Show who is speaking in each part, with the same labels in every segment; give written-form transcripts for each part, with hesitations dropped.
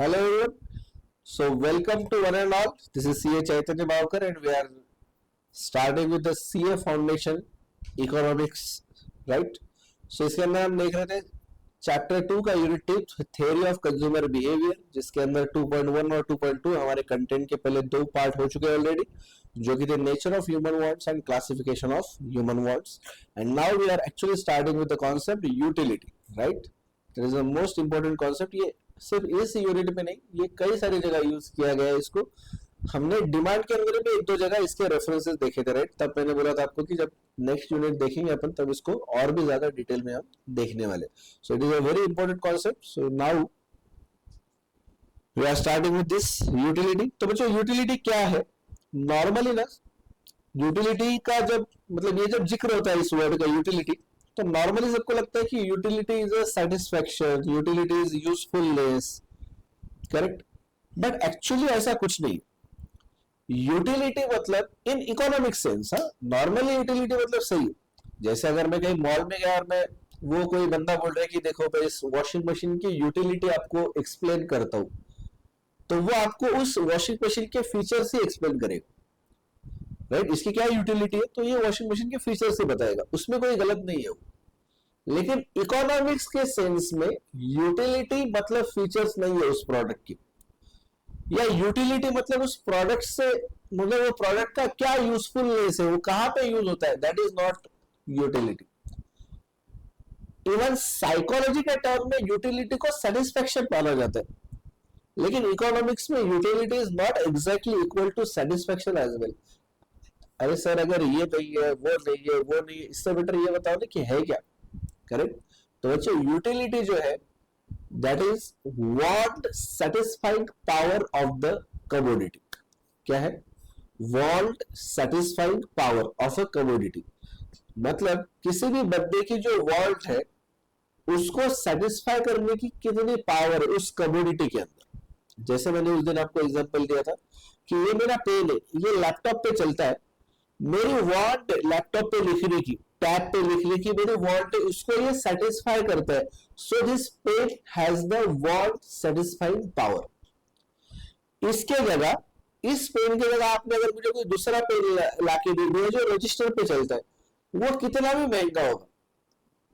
Speaker 1: Hello everyone. So welcome to one and all. This is CA Chaitanya Bhavkar and we are starting with the CA Foundation Economics, right? So इसके अंदर हम देख रहे थे chapter 2 का unit 2 theory of consumer behaviour, जिसके अंदर 2.1 और 2.2 हमारे कंटेंट के पहले दो पार्ट हो चुके हैं ऑलरेडी, जो कि थे nature of human wants and classification of human wants. And now we are actually starting with the concept utility, right? That is the most important concept. ये सिर्फ इस यूनिट में नहीं, ये कई सारी जगह यूज किया गया है इसको. हमने डिमांड के अंदर भी एक दो जगह इसके रेफरेंसेस देखे थे, राइट? तब मैंने बोला था आपको कि जब नेक्स्ट यूनिट देखेंगे अपन तब इसको और भी ज्यादा डिटेल में हम देखने वाले. So it is a very important concept. So now we are starting with this utility. तो बच्चों यूटिलिटी क्या है? नॉर्मली ना यूटिलिटी का जब मतलब ये जब जिक्र होता है इस वर्ड का यूटिलिटी, तो नॉर्मली सबको लगता है कि utility is a satisfaction, utility is usefulness, correct? But actually ऐसा कुछ नहीं. यूटिलिटी मतलब in economic sense, normally utility मतलब सही. जैसे अगर मैं कहीं मॉल में गया और मैं वो कोई बंदा बोल रहा है कि देखो मैं इस वॉशिंग मशीन की यूटिलिटी आपको एक्सप्लेन करता हूं, तो वो आपको उस वॉशिंग मशीन के फीचर से एक्सप्लेन करेगा, राइट? इसकी क्या यूटिलिटी है, तो ये वॉशिंग मशीन के फीचर से बताएगा, उसमें कोई गलत नहीं है. लेकिन इकोनॉमिक्स के सेंस में यूटिलिटी मतलब फीचर्स नहीं है उस प्रोडक्ट की, या यूटिलिटी मतलब उस प्रोडक्ट से मतलब वो प्रोडक्ट का क्या यूजफुलनेस है, वो कहां पे यूज होता है, that is not utility. Even psychology के टर्म में यूटिलिटी को सेटिस्फेक्शन माना जाता है, लेकिन इकोनॉमिक्स में utility is not exactly equal to satisfaction as well. अरे सर अगर ये नहीं है, वो नहीं है, वो नहीं है, इससे बेटर ये बताओ ना कि है क्या, करेक्ट? तो बच्चों यूटिलिटी जो है that is want satisfying power of the commodity. क्या है? Want satisfying power of a commodity. मतलब किसी भी बंदे की जो वांट है उसको सेटिस्फाई करने की कितनी पावर है उस कमोडिटी के अंदर. जैसे मैंने उस दिन आपको एग्जांपल दिया था कि ये मेरा पेन है, ये लैपटॉप पे चलता है, मेरी वांट लैपटॉप पे लिखने की, टैब पे लिखने की मेरी वांट है, उसको ये सेटिस्फाई करता है. So this pen has the want satisfying power. इसके जगह, इस पेन की जगह आपने अगर मुझे कोई दूसरा पेन लाके दे दिया जो रजिस्टर पे चलता है, वो कितना भी महंगा होगा.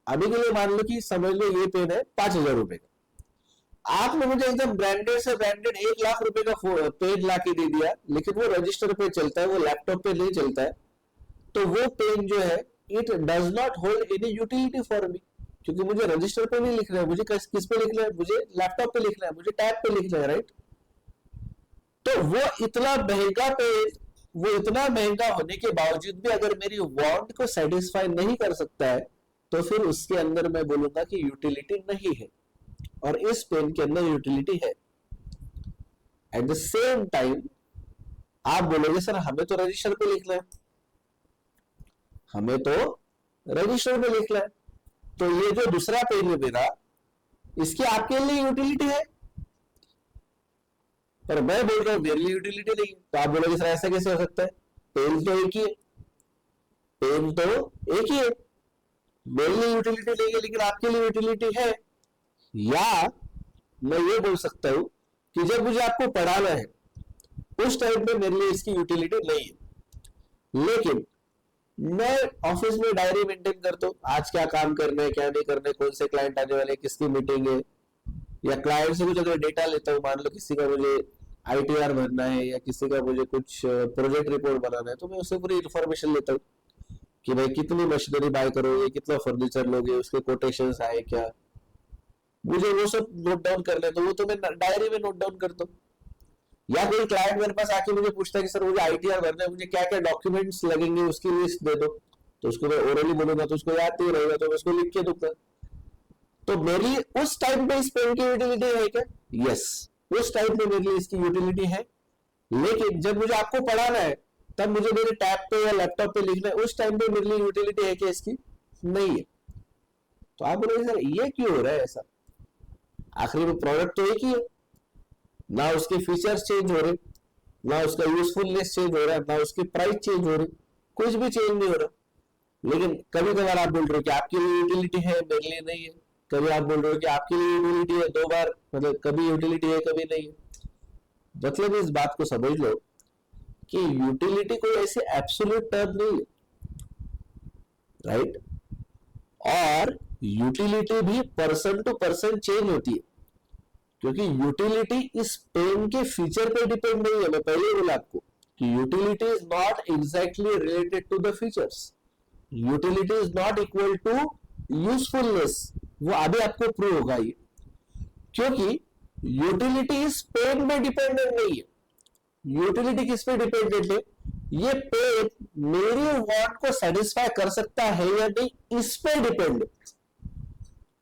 Speaker 1: अभी के लिए मान लो कि समझ लो ये पेन है 5,000 रुपए का, आपने मुझे एकदम ब्रांडेड से ब्रांडेड 1,00,000 रुपए का पेन लाके दे दिया, लेकिन वो रजिस्टर पे चलता है, वो लैपटॉप पे नहीं चलता है, तो वो पेन जो है it does not hold any utility for me, क्योंकि मुझे रजिस्टर पे नहीं लिखना है, मुझे किस पे लिखना है, मुझे लैपटॉप पे लिखना है, मुझे टैब पे लिखना है, राइट? तो वो इतना महंगा पेन, वो इतना महंगा होने के बावजूद भी अगर मेरी वांट को सेटिस्फाई नहीं कर सकता है, तो फिर उसके अंदर मैं बोलूंगा कि यूटिलिटी नहीं है. और इस पेन के अंदर यूटिलिटी है. एट द सेम टाइम आप बोलोगे सर हमें तो रजिस्टर पे लिखना है, हमें तो रजिस्टर पे लिखना है, तो ये जो दूसरा पेन है मेरा, इसकी आपके लिए यूटिलिटी है, पर मैं बोल रहा हूं मेरे लिए यूटिलिटी नहीं. तो आप बोलोगे सर ऐसा कैसे हो सकता है, पेन तो एक ही है, पेन तो एक ही है, मेरे लिए यूटिलिटी नहीं है लेकिन आपके लिए यूटिलिटी है. या मैं ये बोल सकता हूं कि जब मुझे आपको पढ़ाना है उस टाइम पे मेरे लिए इसकी यूटिलिटी नहीं है, लेकिन मैं ऑफिस में डायरी मेंटेन करता हूँ, आज क्या काम करना है, क्या नहीं करना है, कौन से क्लाइंट आने वाले, किसकी मीटिंग है, या क्लाइंट से कुछ अगर डेटा लेता हूँ, मान लो किसी का मुझे आईटीआर भरना है या किसी का मुझे कुछ प्रोजेक्ट रिपोर्ट बनाना है, तो मैं उससे पूरी इंफॉर्मेशन लेता हूँ कि भाई कितनी मशीनरी बाय करोगे, कितना फर्नीचर लोगे, उसके कोटेशंस आए क्या, मुझे वो सब नोट डाउन करना है, तो वो तो मैं डायरी में नोट डाउन करता हूँ. या कोई क्लाइंट मेरे पास आके मुझे पूछता है कि सर मुझे आईटीआर भरना है, मुझे क्या क्या डॉक्यूमेंट्स लगेंगे उसकी लिस्ट दे दो, तो उसको मैं ओरली बोलूंगा तो उसको याद नहीं रहेगा, तो मैं उसको लिख के दूंगा. तो मेरी उस टाइम पे इस पेन की यूटिलिटी है क्या? यस, उस टाइम पे मेरे लिए इसकी यूटिलिटी है. लेकिन जब मुझे आपको पढ़ाना है तब मुझे मेरे टैब पे या लैपटॉप पे लिखना है, उस टाइम पे मेरे लिए यूटिलिटी है क्या इसकी? नहीं है. तो आप बोलोगे सर ये क्यों हो रहा है ऐसा? आखिरी में प्रोडक्ट तो एक ही है, ना उसके फीचर्स चेंज हो रहे, ना उसका यूजफुलनेस चेंज हो रहा है, ना उसकी प्राइस चेंज हो रही, कुछ भी चेंज नहीं हो रहा. लेकिन कभी कभार आप बोल रहे हो कि आपके लिए यूटिलिटी है, मेरे लिए नहीं है. कभी आप बोल रहे हो कि आपके लिए यूटिलिटी है 2 बार, मतलब कभी यूटिलिटी है कभी नहीं है। मतलब इस बात को समझ लो कि यूटिलिटी कोई ऐसी एब्सोल्यूट टर्म नहीं है, राइट। और यूटिलिटी भी पर्सन टू पर्सन चेंज होती है, क्योंकि यूटिलिटी इस पेन के फीचर पे डिपेंड नहीं है। मैं पहले ही बोला आपको कि utility is not exactly related to the features, utility is not equal to usefulness. वो अभी आपको प्रूव होगा ये, क्योंकि यूटिलिटी इस पेन पे डिपेंडेंट नहीं है। यूटिलिटी किस पे डिपेंडेंट है? ये पेन मेरी वांट को सेटिस्फाई कर सकता है या नहीं, इस पे डिपेंड है।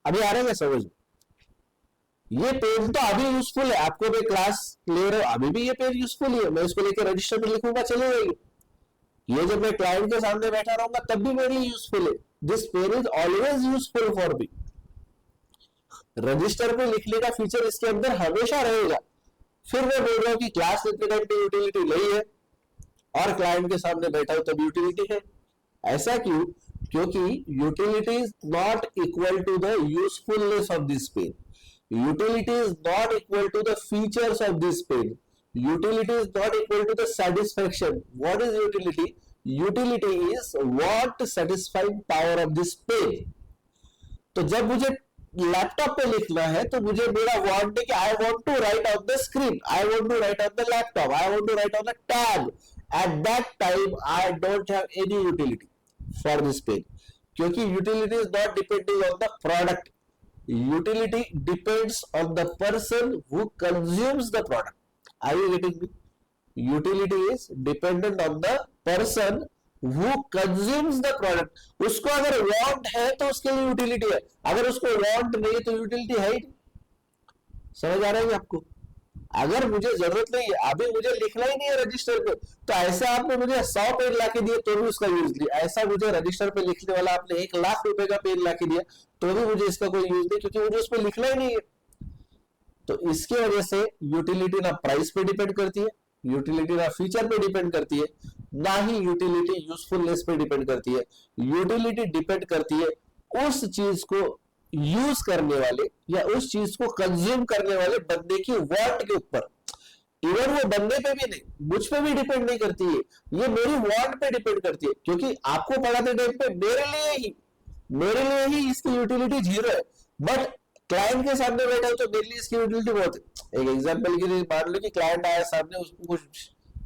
Speaker 1: अभी आ रहा है समझ में? ये पेज तो अभी यूजफुल है, आपको मैं क्लास ले रहा हूं अभी भी ये पेज यूजफुल है, मैं इसको लेकर रजिस्टर पे लिखूंगा चले जाएगी। ये जब मैं क्लाइंट के सामने बैठा रहूंगा तब भी मेरे लिए यूजफुल है। This page is always useful for me. Register पे लिखने का फीचर इसके अंदर हमेशा रहेगा। फिर मैं बोल रहा हूं कि क्लास लिखने टाइम पे यूटिलिटी नहीं है और क्लाइंट के सामने बैठा हूं तब यूटिलिटी है। ऐसा क्यों? क्योंकि utility is not equal to the usefulness of this page. Utility is not equal to the features of this page. Utility is not equal to the satisfaction. What is utility? Utility is what satisfying power of this page. तो जब मुझे laptop पे लिखना है तो मुझे मेरा want है कि I want to write on the screen, I want to write on the laptop, I want to write on the tab. At that time I don't have any utility for this page, क्योंकि utility is not depending on the product. Utility depends on the person who consumes the product. Are you getting me? Utility is dependent on the person who consumes the product. उसको अगर want है तो उसके लिए utility है, अगर उसको want नहीं है तो utility है ही नहीं. समझ आ रहा है आपको? अगर मुझे जरूरत नहीं है, अभी मुझे लिखना ही नहीं है रजिस्टर पे, तो ऐसा आपने मुझे 100 पेन लाके दिए तो भी उसका यूज नहीं. ऐसा मुझे रजिस्टर पे लिखने वाला आपने 1,00,000 रुपए का पेन लाके दिया तो भी मुझे इसका कोई यूज नहीं, क्योंकि मुझे उस पर लिखना ही नहीं है. तो इसकी वजह से यूटिलिटी ना प्राइस पे डिपेंड करती है, यूटिलिटी ना फीचर पे डिपेंड करती है, ना ही यूटिलिटी यूजफुलनेस पे डिपेंड करती है. यूटिलिटी डिपेंड करती है उस चीज को यूज करने वाले या उस चीज को कंज्यूम करने वाले बंदे की वांट के ऊपर. इवन वो बंदे पे भी नहीं, मुझ पे भी डिपेंड नहीं करती है, ये मेरी वांट पे डिपेंड करती है. क्योंकि आपको पढ़ाते टाइम पे मेरे लिए ही इसकी यूटिलिटी 0 है, बट क्लाइंट के सामने बैठा हो तो मेरे लिए इसकी यूटिलिटी बहुत है. एक एग्जांपल के लिए मान लो कि क्लाइंट आया सामने, उसको कुछ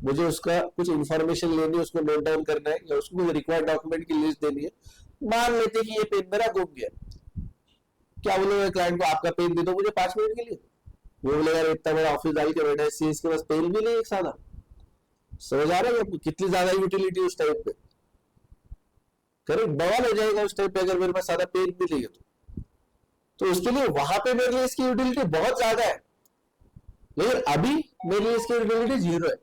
Speaker 1: मुझे उसका कुछ इंफॉर्मेशन लेनी है, उसको नोट डाउन करना है या उसको रिक्वायर्ड डॉक्यूमेंट की लिस्ट देनी है. मान लेते कि ये पेन मेरा गुम गया, क्या बोलोगे क्लाइंट को? आपका पेन दे दो मुझे 5 मिनट के लिए. वो बोलेगा इतना बड़ा ऑफिस डाल के बैठा है, इसके पास पेन भी नहीं एक सादा. समझ आ रहा है आपको कितनी ज्यादा यूटिलिटी उस टाइप पे? करेक्ट, बवाल हो जाएगा उस टाइप पे अगर मेरे पास सादा पेन भी नहीं है तो उसके लिए वहां पे मेरे लिए इसकी यूटिलिटी बहुत ज्यादा है, लेकिन अभी मेरे लिए इसकी यूटिलिटी 0 है.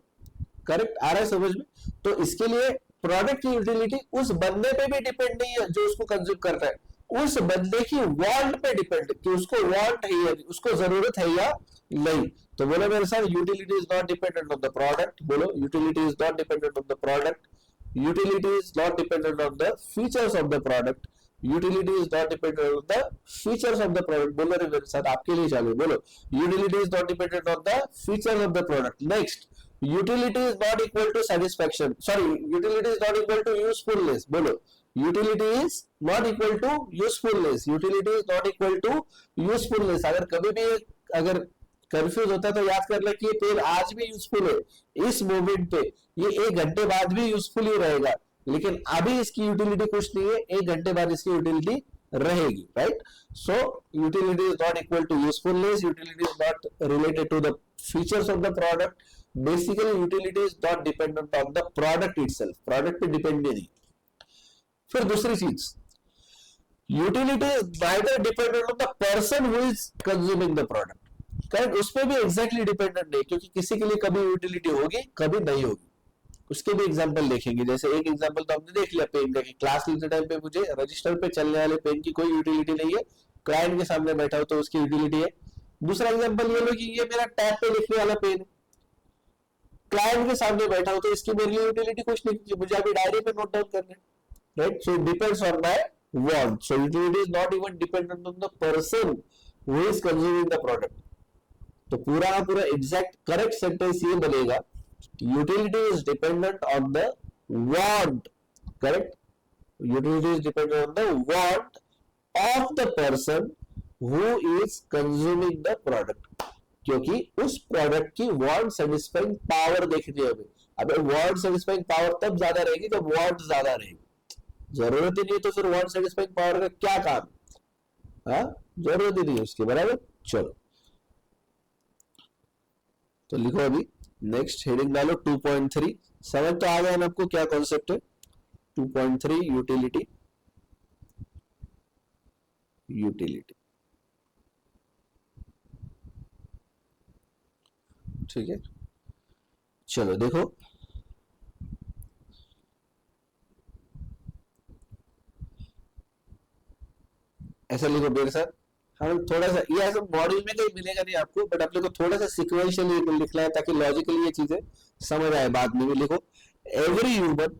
Speaker 1: करेक्ट, आ रहा है समझ में? तो इसके लिए प्रोडक्ट की यूटिलिटी उस बंदे पे भी डिपेंड नहीं है जो उसको कंज्यूम कर रहा है, उस बंदे की वांट पे डिपेंड कि उसको वांट है या उसको जरूरत है या नहीं. तो बोलो मेरे साथ, utility is not dependent on the product. बोलो, utility is not dependent on the product. Utility is not dependent on the features of the product. Utility is not dependent on the features of the product. बोलो रे मेरे साथ, आपके लिए चालू. बोलो, utility is not dependent on the features of the product. Next, utility is not equal to satisfaction. Sorry, utility is not equal to usefulness. बोलो, utility is not equal to usefulness. Utility is not equal to usefulness. अगर कभी भी अगर confuse होता है तो याद कर ले कि ये पेन आज भी यूजफुल है, इस मोमेंट पे ये 1 घंटे बाद भी यूजफुल ही रहेगा, लेकिन अभी इसकी यूटिलिटी कुछ नहीं है, 1 घंटे बाद इसकी यूटिलिटी रहेगी. Right? So utility is not equal to usefulness. Utility is not related to the features of the product. Basically utility is not dependent on the product itself. Product पे डिपेंड नहीं. फिर दूसरी चीज, utility is neither dependent on the person who is consuming the product. Correct, उस पर भी exactly dependent नहीं, क्योंकि किसी के लिए कभी यूटिलिटी होगी कभी नहीं होगी. उसके भी एग्जांपल देखेंगे. जैसे एक एग्जांपल तो हमने देख लिया पेन का, कि क्लास लेते टाइम पे मुझे रजिस्टर पे चलने वाले पेन की कोई यूटिलिटी नहीं है, क्लाइंट के सामने बैठा हो तो उसकी यूटिलिटी है. दूसरा एग्जांपल ये लो कि ये मेरा टैब पे लिखने वाला पेन है, क्लाइंट के सामने बैठा हो तो इसकी मेरे लिए यूटिलिटी कुछ नहीं, क्योंकि मुझे अभी डायरी पे नोट डाउन करना है. Right? So it depends on my want. So utility is not even dependent on the person who is consuming the product. तो पूरा का पूरा एग्जैक्ट करेक्ट सेंटेंस ये बनेगा, utility is dependent on the want. Correct. Utility is dependent on the want of the person who is consuming the product. क्योंकि उस product की want satisfying power देखनी है हमें. अब वांट सेटिस्फाइंग पावर तब ज्यादा रहेगी जब वांट ज्यादा रहेगी. जरूरत ही नहीं तो फिर वांट सेटिस्फाइंग पावर का क्या काम. हाँ, जरूरत ही नहीं है उसकी. बराबर. चलो तो लिखो अभी नेक्स्ट हेडिंग डालो 2.3. समझ तो आ गया ना आपको क्या कॉन्सेप्ट है. 2.3 यूटिलिटी. यूटिलिटी ठीक है. चलो देखो ऐसा लिखो मेरे साथ. हम थोड़ा सा ये ऐसा मॉड्यूल में कहीं मिलेगा नहीं आपको, बट अपने को थोड़ा सा सिक्वेंशियली लिखना है ताकि लॉजिकली ये चीजें समझ आए बाद में. लिखो every human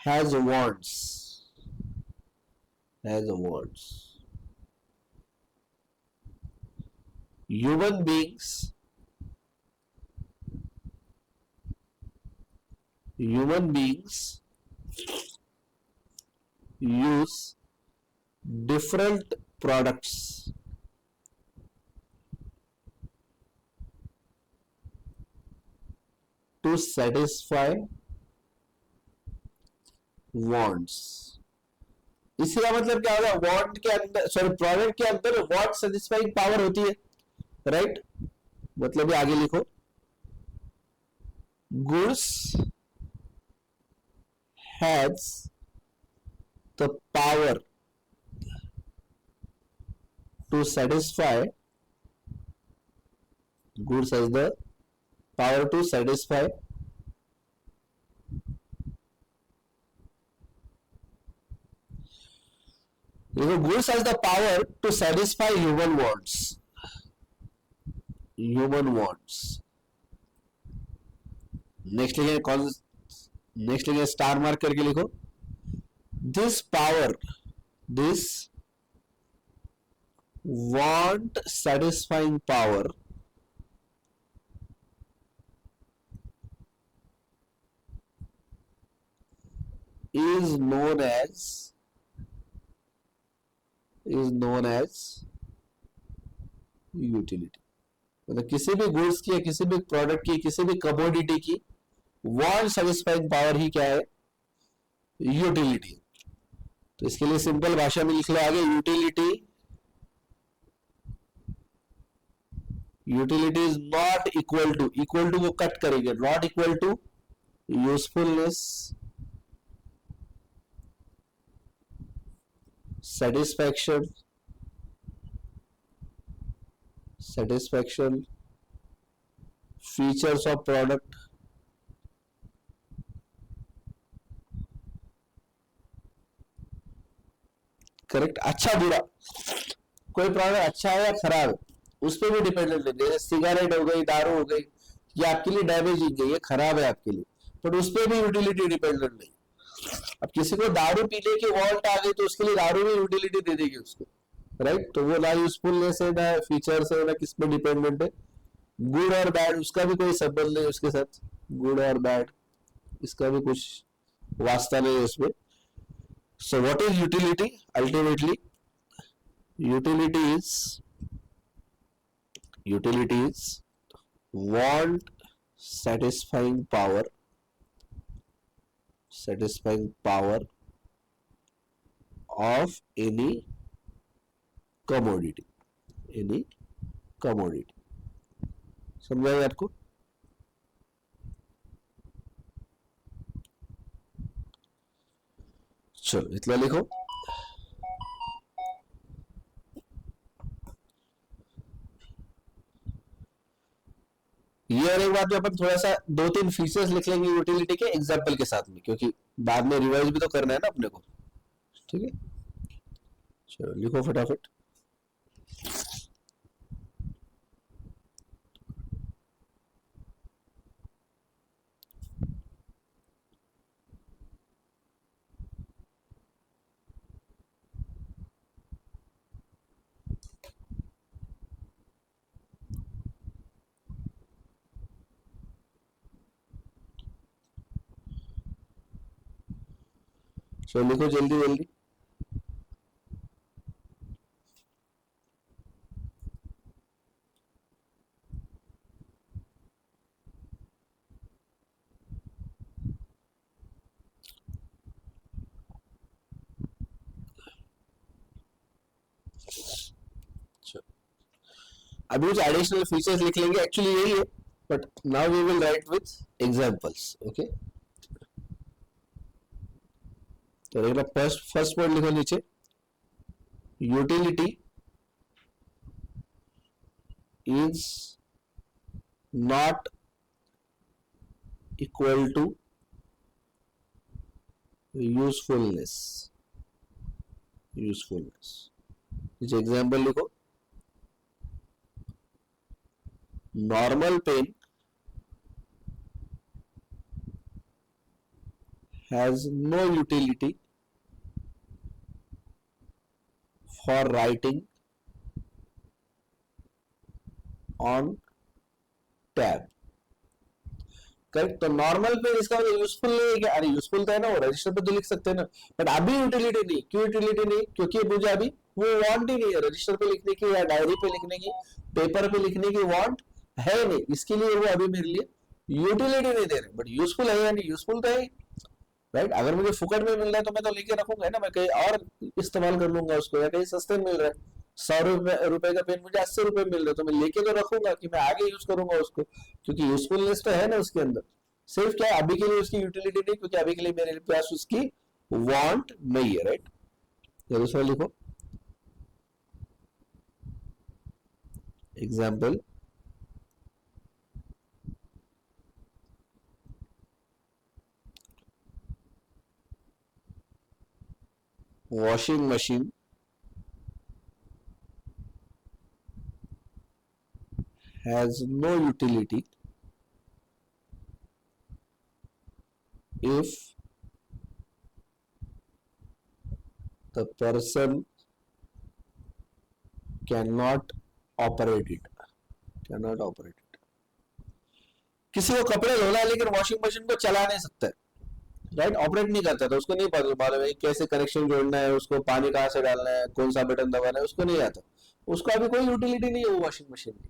Speaker 1: has wants. Human beings use different products to satisfy wants. इसी का मतलब क्या होगा. वांट के अंदर, सॉरी, प्रोडक्ट के अंदर वांट सेटिस्फाइंग पावर होती है. राइट. मतलब ये आगे लिखो goods has the power to satisfy. Goods has the power to satisfy goods has the power to satisfy human wants. Next लिखे स्टार मार्क करके लिखो this want satisfying power is known as utility. मतलब किसी भी goods की या किसी भी प्रोडक्ट की, किसी भी कमोडिटी की वांट सेटिस्फाइंग पावर ही क्या है, यूटिलिटी. तो इसके लिए सिंपल भाषा में लिख लो आगे utility is not equal to को कट करेंगे, not equal to usefulness, satisfaction, features of product, correct. अच्छा बुरा, कोई प्रोडक्ट अच्छा है या खराब है उस पर भी डिपेंडेंट है. जैसे सिगरेट हो गई, दारू हो गई, ये आपके लिए डैमेजिंग है, ये खराब है आपके लिए, बट उस पर भी यूटिलिटी डिपेंडेंट नहीं. अब किसी को दारू पीने की वांट आ गई तो उसके लिए दारू भी यूटिलिटी दे देगी उसको. राइट. तो वो ना यूजफुलनेस है, ना फीचर्स है, ना किस पे डिपेंडेंट है. गुड और बैड उसका भी कोई संबंध नहीं उसके साथ. गुड और बैड इसका भी कुछ वास्ता नहीं है उसमें. So what is utility? Ultimately utility is want satisfying power of any commodity. समझा आपको? चलो इतना लिखो. ये और एक बात में अपन थोड़ा सा 2-3 फीचर्स लिख लेंगे यूटिलिटी के एग्जांपल के साथ में, क्योंकि बाद में रिवाइज भी तो करना है ना अपने को. ठीक है. चलो लिखो फटाफट. चलो लिखो जल्दी जल्दी। अभी कुछ एडिशनल फीचर्स लिख लेंगे, एक्चुअली यही है, but now we will write with examples. Okay, तो देखना फर्स्ट पॉइंट लिखो नीचे, utility is not equal to usefulness. नीचे एग्जाम्पल लिखो, normal pen has no utility for writing on tab। Correct, तो नॉर्मल पेन इसका मतलब यूजफुल नहीं है क्या? अरे यूजफुल तो है ना, वो रजिस्टर पे तो लिख सकते हैं ना, बट अभी यूटिलिटी नहीं। क्यों यूटिलिटी नहीं? क्योंकि मुझे अभी वो वांट ही नहीं है रजिस्टर पे लिखने की, या डायरी पे लिखने की, पेपर पे लिखने की वांट है नहीं, इसके लिए वो अभी मेरे लिए यूटिलिटी नहीं दे रहे। बट यूजफुल है या नहीं? यूजफुल तो है, राइट। अगर मुझे फुकट में मिल रहा है तो मैं तो लेके रखूंगा ना, मैं कहीं और इस्तेमाल कर लूंगा उसको, या कहीं सस्ते में मिल रहा है, 100 रुपए का पेन मुझे 80 रुपए मिल रहा है, तो मैं लेके तो रखूंगा कि मैं आगे यूज करूंगा उसको, क्योंकि यूजफुलनेस तो है ना उसके अंदर। सिर्फ क्या अभी के लिए उसकी यूटिलिटी नहीं, क्योंकि अभी के लिए मेरे पास उसकी वांट नहीं है, राइट। दूसरा लिखो example, washing machine has no utility if the person cannot operate it। किसी को कपड़े धोना है लेकिन वॉशिंग मशीन को चला नहीं सकता है, राइट, ऑपरेट नहीं करता, तो उसको नहीं मालूम है कैसे कनेक्शन जोड़ना है, उसको पानी कहाँ से डालना है, कौन सा बटन दबाना है, उसको नहीं आता। उसको अभी कोई यूटिलिटी नहीं है वो वॉशिंग मशीन की,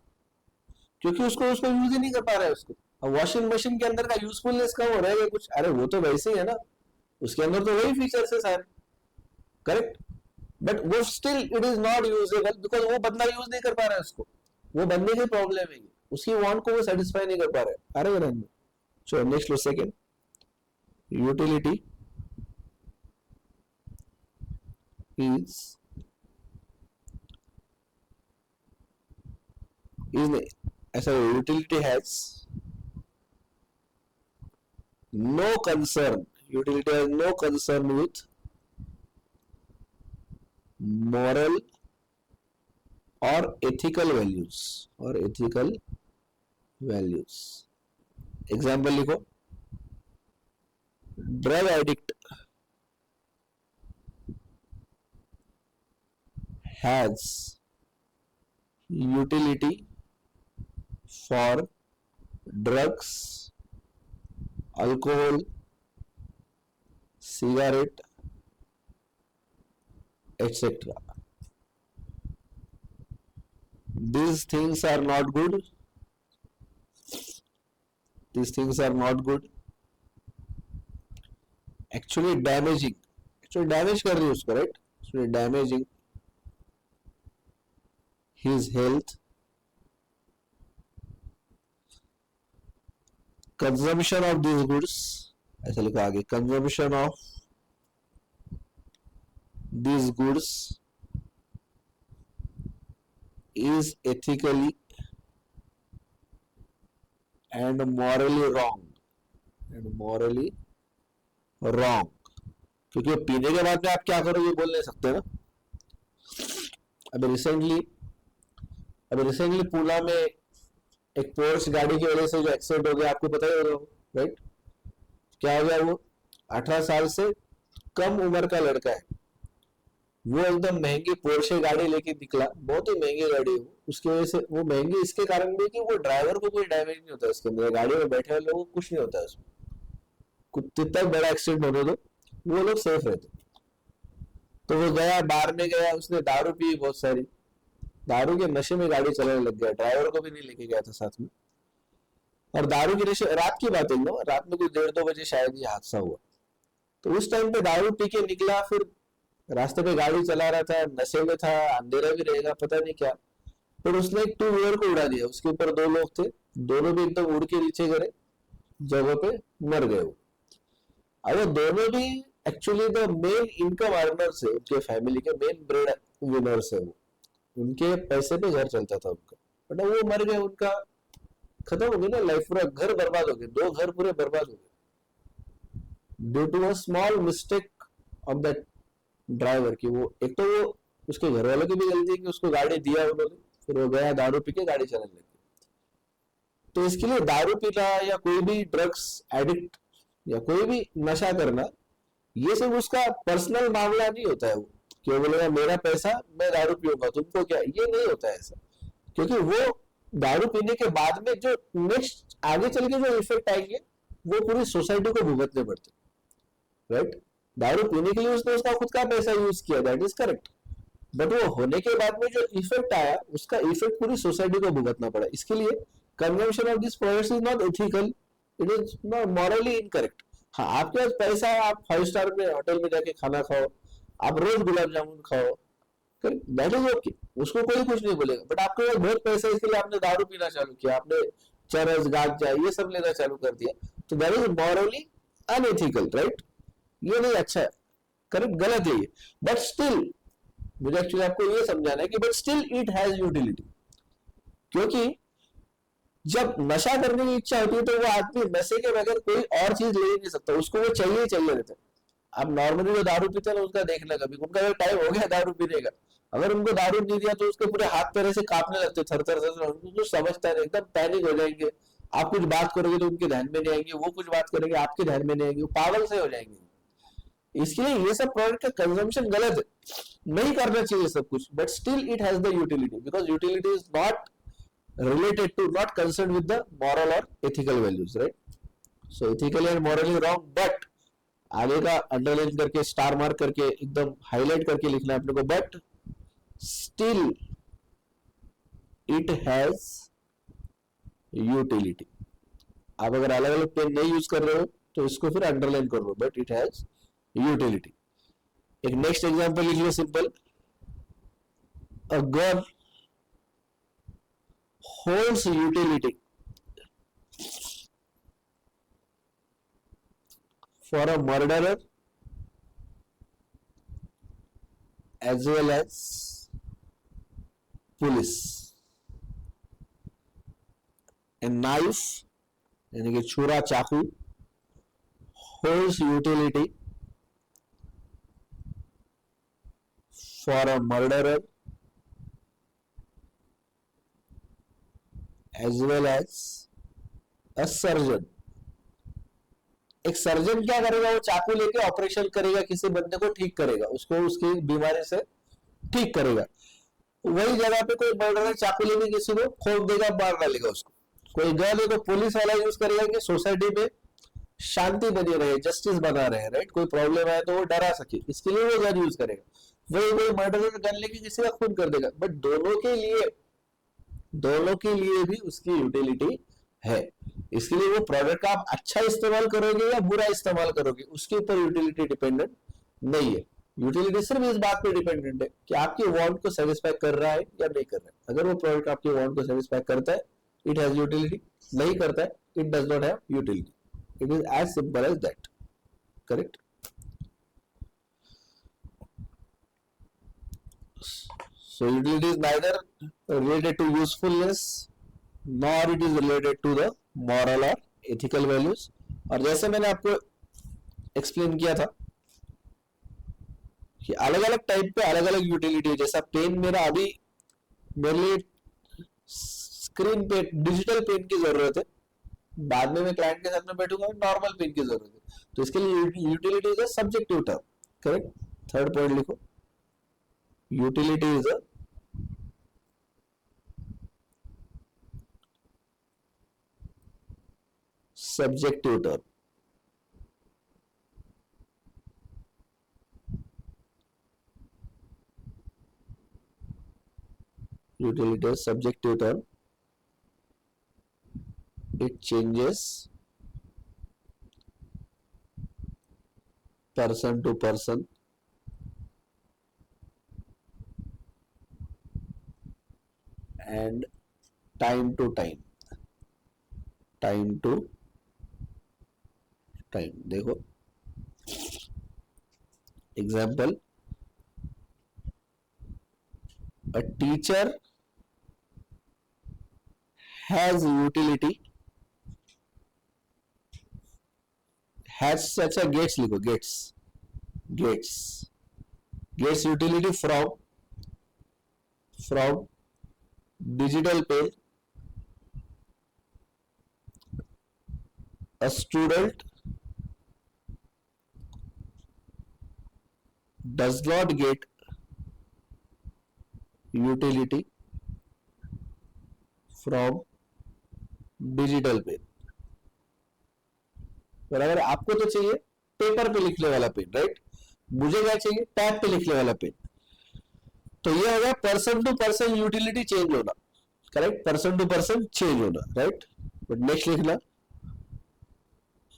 Speaker 1: क्योंकि उसको यूज ही नहीं कर पा रहा है उसको। अब वॉशिंग मशीन के अंदर का यूजफुलनेस कम हो रहा है कुछ? अरे वो तो वैसे ही है ना, उसके अंदर तो वही फीचर्स है सारे, करेक्ट, बट वो still it is not usable, because वो बंदा यूज नहीं कर पा रहा है उसको। वो बंदे की प्रॉब्लम है, उसकी वांट को वो सेटिस्फाई नहीं कर पा रहा है। अरे रहने, चलो नेक्स्ट लो, सेकेंड, यूटिलिटी is ऐसा, utility has no concern with moral और ethical values। एग्जाम्पल लिखो, drug addict has utility for drugs, alcohol, cigarette, etc. These things are not good. Actually damaging. Damage कर रही है उसको, right? Actually damaging his health, consumption of these goods, ऐसा लिखा आगे, consumption of these goods is ethically and morally wrong। क्योंकि पीने के बाद में आप क्या करो ये बोल नहीं सकते ना। अभी रिसेंटली पूना में एक पोर्श गाड़ी की वजह से जो एक्सीडेंट हो गया, आपको पता ही होगा, राइट। क्या हो गया, वो 18 साल से कम उम्र का लड़का है, वो एकदम महंगी पोर्शे गाड़ी लेके निकला, बहुत ही महंगी गाड़ी है, उसकी वजह से वो महंगी इसके कारण भी कि वो ड्राइवर को कोई डैमेज नहीं होता, इसके अंदर गाड़ी में बैठे हुए लोगों को कुछ नहीं होता है उसमें, कितना बड़ा एक्सीडेंट होने दो, वो लोग सेफ रहते। तो वो गया, बार में गया, उसने दारू पी बहुत सारी, दारू के नशे में गाड़ी चलाने लग गया, ड्राइवर को भी नहीं लेके गया था साथ में। और दारू की नशे, रात की बात है ना, रात में कुछ 1:30 बजे शायद ये हादसा हुआ। तो उस टाइम पे दारू पी के निकला, फिर रास्ते पे गाड़ी चला रहा था, नशे में था, अंधेरा भी रहेगा पता नहीं क्या। फिर उसने एक टू व्हीलर को उड़ा दिया, उसके ऊपर दो लोग थे, दोनों भी एकदम उड़ के नीचे गिरे, जगह पे मर गए वो। अब वो दोनों भी actually the main income earners है, उनके फैमिली के मेन ब्रेड विनर्स है वो, उनके पैसे पे घर चलता था उनका। बट वो मर गए, उनका खत्म हो गया ना लाइफ, पूरा घर बर्बाद हो गया, दो घर पूरे बर्बाद हो गए due to a small mistake of that driver की। वो एक तो वो उसके घर वालों की भी गलती है कि उसको गाड़ी दिया उन्होंने, फिर वो गया दारू पी के गाड़ी चलाने लगी। तो इसके लिए दारू पीना या कोई भी ड्रग्स एडिक्ट या कोई भी नशा करना, ये सब उसका पर्सनल मामला नहीं होता है। वो कि वो बोलेगा मेरा पैसा मैं दारू पीऊंगा तुमको क्या, ये नहीं होता है ऐसा। क्योंकि वो दारू पीने के बाद में जो नेक्स्ट आगे चल के जो इफेक्ट आएंगे वो पूरी सोसाइटी को भुगतने पड़ते, राइट। दारू पीने के लिए उसने उसका खुद का पैसा यूज किया, दैट इज करेक्ट। बट वो होने के बाद में जो इफेक्ट आया, उसका इफेक्ट पूरी सोसाइटी को भुगतना पड़ा। इसके लिए consumption of this products is not ethical, it is not morally incorrect. हाँ, आपके पास पैसा है, आप 5 स्टार में होटल में जाके खाना खाओ, आप रोज गुलाब जामुन खाओ, दैट इज ओके, उसको कोई कुछ नहीं बोलेगा। बट आपके पास बहुत पैसा है, इसके लिए आपने दारू पीना चालू किया, आपने चरस गांजा ये सब लेना चालू कर दिया, तो that is morally unethical, right. ये नहीं अच्छा है, करेक्ट, गलत है ये। बट स्टिल मुझे एक्चुअली आपको ये समझाना है कि but still it has utility. क्योंकि जब नशा करने की इच्छा होती है तो वो आदमी नशे के बगैर कोई और चीज ले ही नहीं सकता, उसको वो चाहिए चाहिए रहता है। आप नॉर्मली जो दारू पीते हैं ना, उसका देखना कभी, उनका जो टाइम हो गया दारू पीने का, अगर उनको दारू नहीं दिया तो उसके पूरे हाथ पैर से कांपने लगते, थर थर थर, उनको कुछ समझता है, एकदम पैनिक हो जाएंगे। आप कुछ बात करोगे तो उनके ध्यान में नहीं आएंगे, वो कुछ बात करेंगे आपके ध्यान में नहीं आएंगे, वो पागल से हो जाएंगे। इसके लिए ये सब प्रोडक्ट का कंजम्पशन गलत है, नहीं करना चाहिए सब कुछ। But still it has the utility, because utility is not related to, not concerned with the moral or ethical values, right? So ethically and morally wrong, but आगे का अंडरलाइन करके स्टार मार्क करके एकदम हाईलाइट करके लिखना है अपने को, but still it has utility. आप अगर अलग अलग पेन नहीं यूज कर रहे हो तो इसको फिर अंडरलाइन कर लो, बट इट हैज यूटिलिटी। एक नेक्स्ट एग्जांपल लिख लो, simple, a girl holds utility for a murderer as well as police. A knife यानी कि छुरा चाकू holds utility for a murderer as well as a surgeon. एक सर्जन क्या करेगा, वो चाकू लेके ऑपरेशन करेगा, किसी बंदे को ठीक करेगा, उसको उसकी बीमारी से ठीक करेगा। वही जगह पे कोई मर्डरर चाकू लेके किसी को खोद देगा, मार डालेगा उसको। कोई गन है तो पुलिस वाला यूज करेगा कि सोसाइटी में शांति बनी रहे, जस्टिस बना रहे, राइट। कोई प्रॉब्लम आए तो वो डरा सके, इसके लिए वो गन यूज करेगा। वही वही मर्डरर गन लेके किसी का खून कर देगा। बट दोनों के लिए भी उसकी यूटिलिटी है। इसके लिए वो प्रोडक्ट का आप अच्छा इस्तेमाल करोगे या बुरा इस्तेमाल करोगे, उसके ऊपर यूटिलिटी डिपेंडेंट नहीं है। यूटिलिटी सिर्फ इस बात पे डिपेंडेंट है कि आपके वांट को सेटिस्फाई कर रहा है या नहीं कर रहा है। अगर वो प्रोडक्ट आपके वांट को सेटिस्फाई करता है, इट हैज यूटिलिटी, नहीं करता है, it does not have utility. It is as simple as that, correct. So utility is neither related to usefulness nor it is related to the moral or ethical values. और जैसे मैंने आपको explain किया था कि अलग अलग टाइप पे अलग अलग यूटिलिटी है। जैसा पेन मेरा अभी मेरे लिए स्क्रीन पे डिजिटल पेन की जरूरत है, बाद में मैं क्लाइंट के साथ में बैठूंगा, नॉर्मल पेन की जरूरत है। तो इसके लिए utility is a subjective term, correct. Third point लिखो, utility is a subjective term. utility is subjective term. It changes person to person and time to time. देखो example, a teacher has utility, has such a gets, लिखो gets utility from digital pen. A student does not get utility from digital pen. बराबर, आपको तो चाहिए paper पे लिखने वाला pen, right? मुझे क्या चाहिए? टैब पे लिखने वाला पेन. तो ये होगा person to person utility change होना, correct? Person to person change होना, राइट? बट नेक्स्ट लिखना,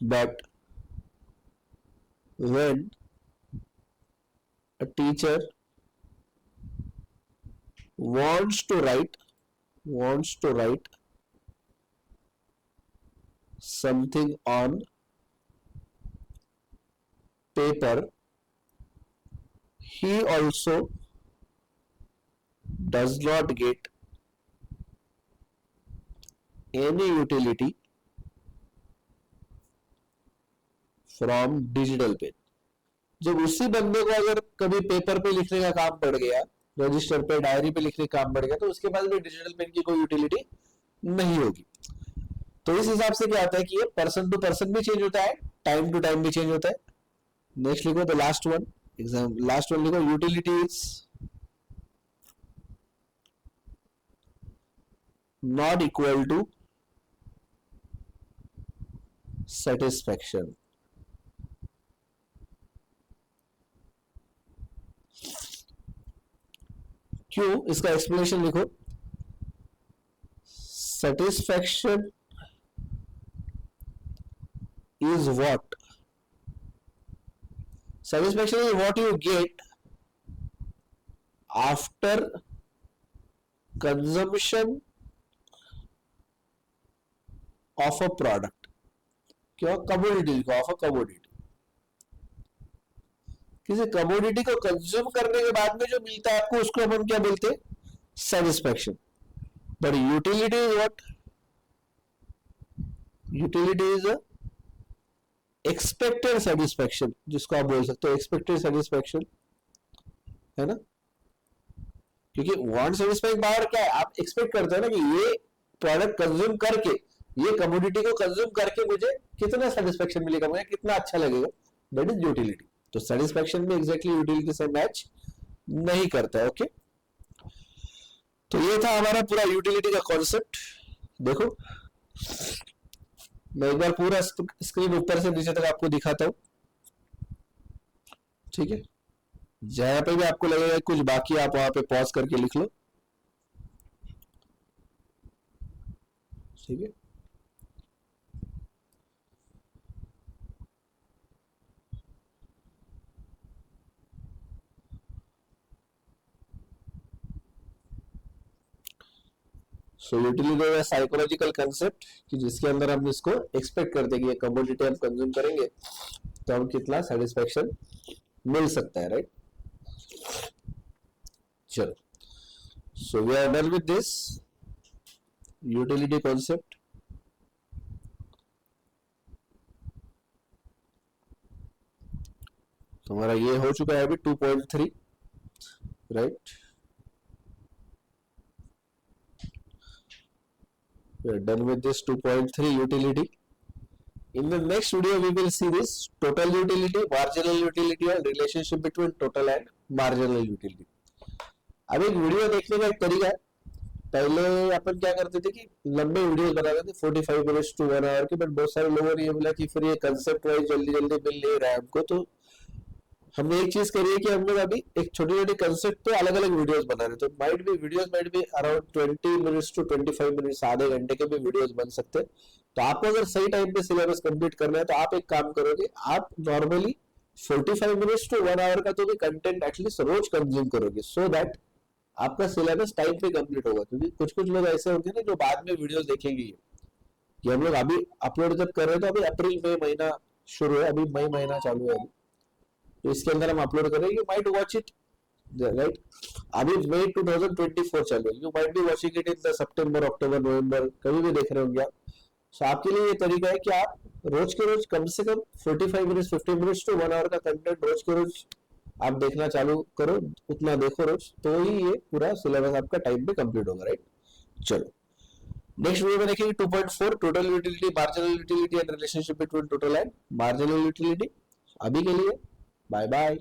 Speaker 1: but when a teacher wants to write something on paper, he also does not get any utility from digital pen. जब उसी बंदे को अगर कभी paper पे लिखने का काम पड़ गया, रजिस्टर पे, डायरी पे लिखने का काम पड़ गया, तो उसके पास भी डिजिटल पेन की कोई यूटिलिटी नहीं होगी. तो इस हिसाब से क्या होता है कि ये पर्सन टू पर्सन भी चेंज होता है, टाइम टू टाइम भी चेंज होता है. नेक्स्ट लिखो the last one, last one लिखो, utility is not equal to satisfaction. क्यों? इसका एक्सप्लेनेशन लिखो. Satisfaction is what? Satisfaction is what you get after consumption of a product. क्या? commodity को, of a commodity. किसी commodity को consume करने के बाद में जो मिलता है आपको, उसको हम क्या बोलते हैं? Satisfaction. But utility is what? Utility is a expected satisfaction, जिसको आप बोल सकते हो एक्सपेक्टेड सेटिस्फैक्शन, है ना? क्योंकि वांट सेटिस्फाइंग पावर क्या है? आप एक्सपेक्ट करते हो ना कि ये प्रोडक्ट कंज्यूम करके, ये कमोडिटी को कंज्यूम करके मुझे कितना सेटिस्फैक्शन मिलेगा, मुझे कितना अच्छा लगेगा, दैट इज यूटिलिटी. तो सेटिस्फैक्शन में एग्जैक्टली यूटिलिटी से मैच नहीं करता है. ओके, तो ये था हमारा पूरा यूटिलिटी का कॉन्सेप्ट. देखो मैं एक बार पूरा स्क्रीन ऊपर से नीचे तक आपको दिखाता हूं, ठीक है? जहां पे भी आपको लगेगा कुछ बाकी, आप वहां पे पॉज करके लिख लो, ठीक है? सो यूटिलिटी है साइकोलॉजिकल कंसेप्ट कि जिसके अंदर हम इसको एक्सपेक्ट करते हैं कि ये कमोडिटी हम कंज्यूम करेंगे तो हम कितना सेटिस्फैक्शन मिल सकता है, राइट? चलो, so we are done with this utility concept. हमारा ये हो चुका है अभी 2.3, right? We are done with this 2.3 utility. In the next video, we will see this total utility, marginal utility, and relationship between total and marginal utility. अब एक video देखने का एक तरीका है. पहले अपन क्या करते थे कि लंबे वीडियो बनाते थे 45 मिनट्स टू 1 आवर के, बट बहुत सारे लोगों ने ये बोला कि फिर ये कंसेप्ट वाइज जल्दी जल्दी मिल नहीं रहा है हमको, तो हमने एक चीज करी है कि हम लोग अभी एक छोटी छोटी कंसेप्ट पे अलग अलग वीडियोस बना रहे हैं, तो might be around 20 minutes to 25 minutes, आधे घंटे के भी वीडियोस बन सकते हैं। तो आपको अगर सही टाइम पे सिलेबस कंप्लीट करना है तो आप एक काम करोगे, आप नॉर्मली 45 मिनट्स टू 1 आवर का तो भी कंटेंट एटलीस्ट रोज कंज्यूम करोगे, सो दैट आपका सिलेबस टाइम पे कंप्लीट होगा। क्योंकि कुछ कुछ लोग ऐसे होंगे ना जो बाद में वीडियोस देखेंगे, कि हम लोग अभी अपलोड जब कर रहे हैं तो अभी अप्रैल मई महीना शुरू है, अभी मई महीना चालू है अभी, तो इसके अंदर हम अपलोड करेंगे, you might watch it right. अभी मई 2024 चालू है, you might be watching it in the September October November, कभी भी देख रहे होंगे आप। सो आपके लिए ये तरीका है कि आप रोज के रोज कम से कम 45 मिनट्स 50 मिनट्स टू 1 आवर का कंटेंट रोज के रोज आप देखना चालू करो, उतना देखो रोज, तो ही ये पूरा सिलेबस आपका टाइम पे कंप्लीट होगा, राइट। चलो नेक्स्ट वीडियो में देखेंगे 2.4 total utility, marginal utility and relationship between total and marginal utility. अभी के लिए बाय बाय।